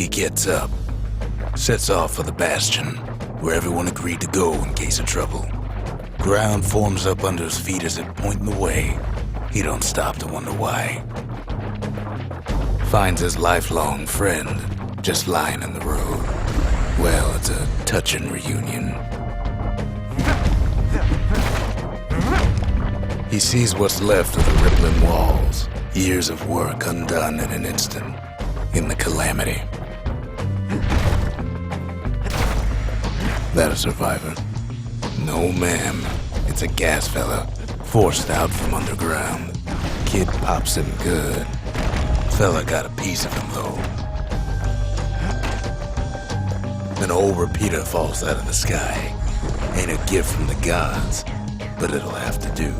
He gets up, sets off for the Bastion, where everyone agreed to go in case of trouble. Ground forms up under his feet as it pointing the way. He don't stop to wonder why. Finds his lifelong friend just lying in the road. Well, it's a touching reunion. He sees what's left of the rippling walls, years of work undone in an instant, in the calamity. That a survivor? No, ma'am. It's a gas fella, forced out from underground. Kid pops him good. Fella got a piece of him, though. An old repeater falls out of the sky. Ain't a gift from the gods, but it'll have to do.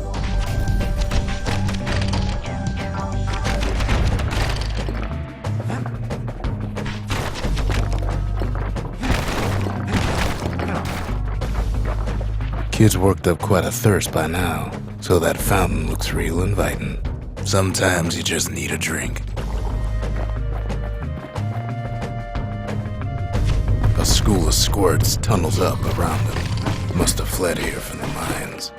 Kid's worked up quite a thirst by now, so that fountain looks real inviting. Sometimes you just need a drink. A school of squirts tunnels up around him. Must have fled here from the mines.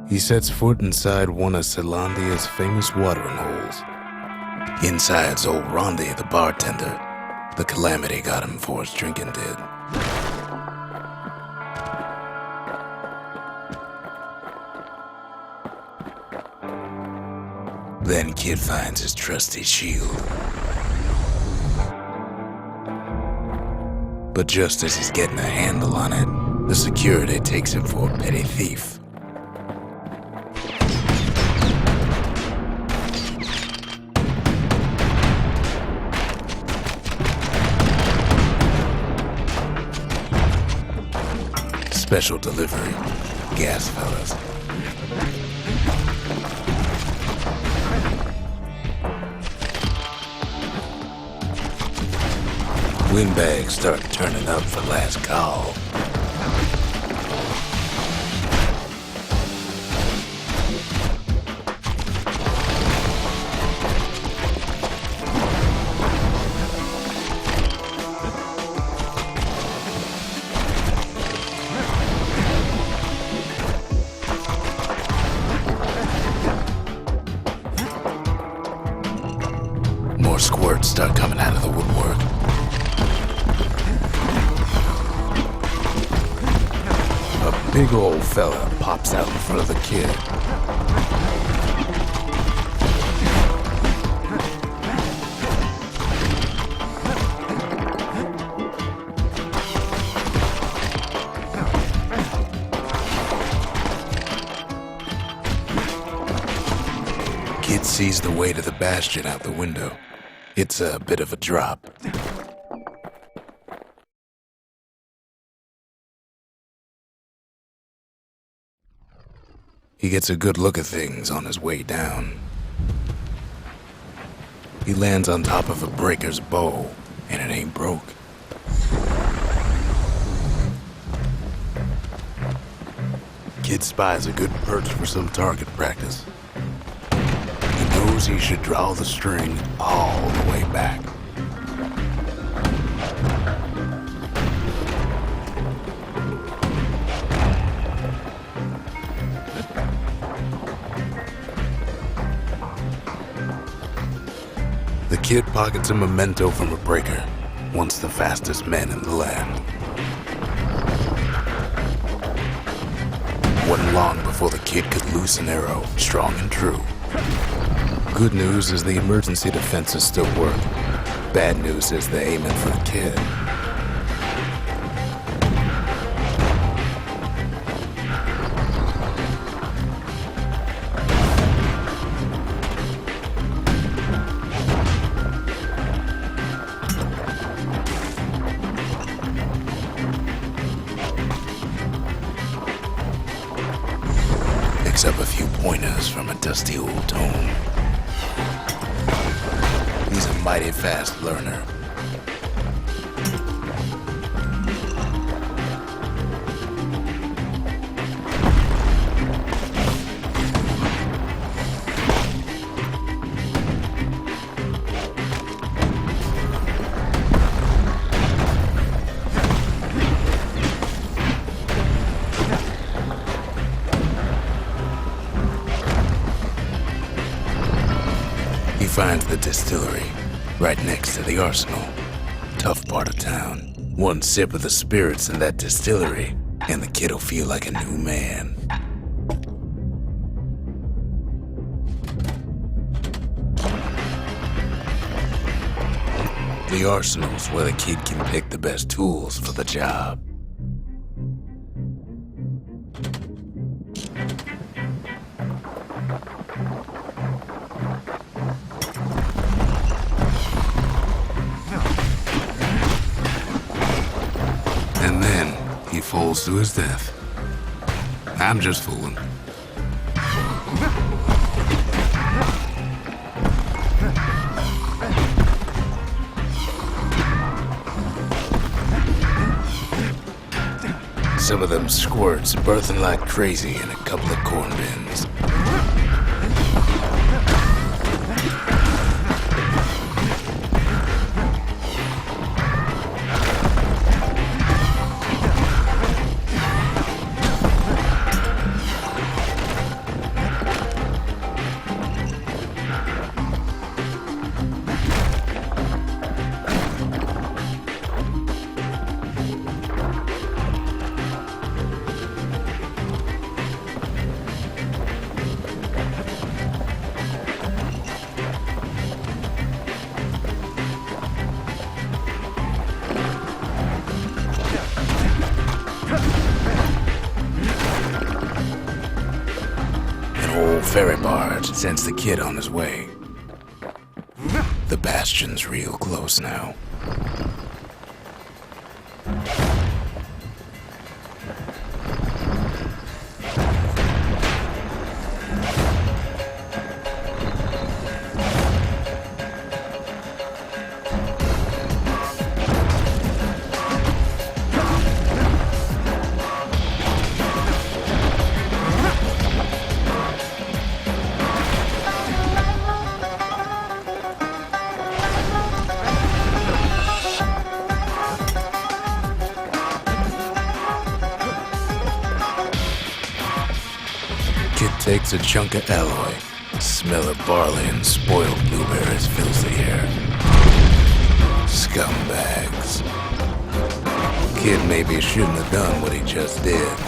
He sets foot inside one of Celandia's famous watering holes. Inside's old Rondi, the bartender. The calamity got him before his drinking did. Then Kid finds his trusty shield. But just as he's getting a handle on it, the security takes him for a petty thief. Special delivery, gas fellas. Windbags start turning up for last call. More squirts start coming out of the woodwork. A big old fella pops out in front of the kid. Kid sees the way to the Bastion out the window. It's a bit of a drop. He gets a good look at things on his way down. He lands on top of a breaker's bow, and it ain't broke. Kid spies a good perch for some target practice. He knows he should draw the string all the way back. The kid pockets a memento from a breaker, once the fastest men in the land. Wasn't long before the kid could loose an arrow, strong and true. Good news is the emergency defenses still work. Bad news is they're aiming for the kid. Picks up a few pointers from a dusty old tome. He's a mighty fast learner, finds the distillery, right next to the arsenal. Tough part of town. One sip of the spirits in that distillery, and the kid'll feel like a new man. The arsenal's where the kid can pick the best tools for the job. And then he falls to his death. I'm just fooling. Some of them squirts birthing like crazy in a couple of corn bins. Ferry barge sends the kid on his way. The Bastion's real close now. Kid takes a chunk of alloy. Smell of barley and spoiled blueberries fills the air. Scumbags. Kid maybe shouldn't have done what he just did.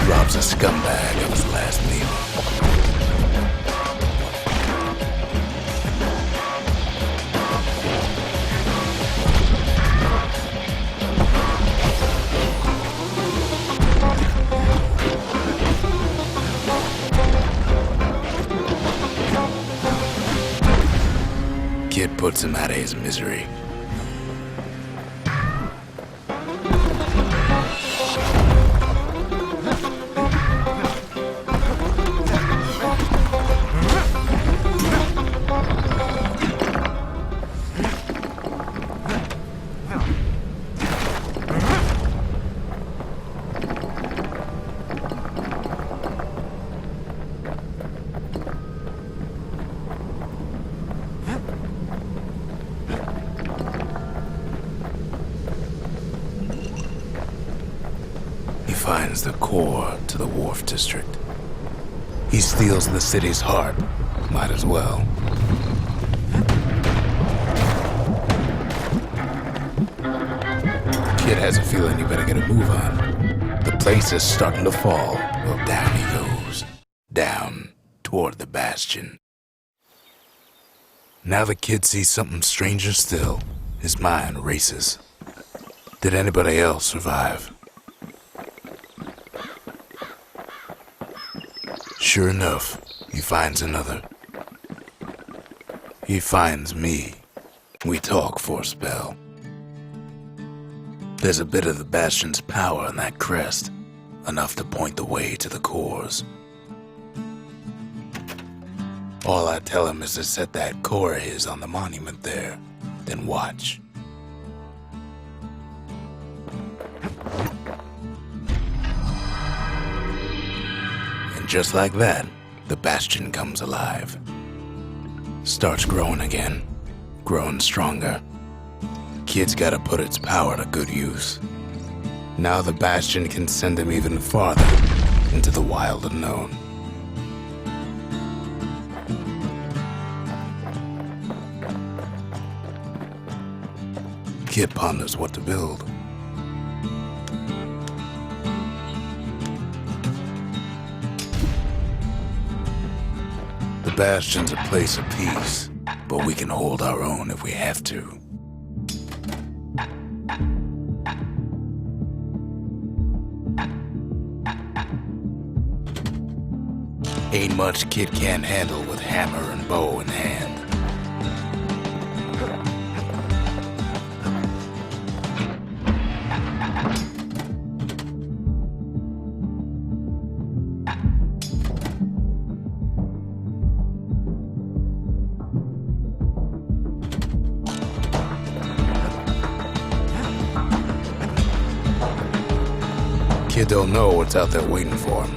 Rob's a scumbag of his last meal. Kid puts him out of his misery. Finds the core to the wharf district. He steals the city's heart. Might as well. Kid has a feeling he better get a move on. The place is starting to fall. Well, down he goes. Down toward the Bastion. Now the kid sees something stranger still. His mind races. Did anybody else survive? Sure enough, he finds another. He finds me. We talk for a spell. There's a bit of the Bastion's power in that crest. enough to point the way to the cores. All I tell him is to set that core of his on the monument there, then watch. And just like that, the Bastion comes alive. Starts growing again, growing stronger. Kid's gotta put its power to good use. Now the Bastion can send him even farther into the wild unknown. Kid ponders what to build. The Bastion's a place of peace, but we can hold our own if we have to. Ain't much Kid can't handle with hammer and bow in hand. Kid don't know what's out there waiting for him.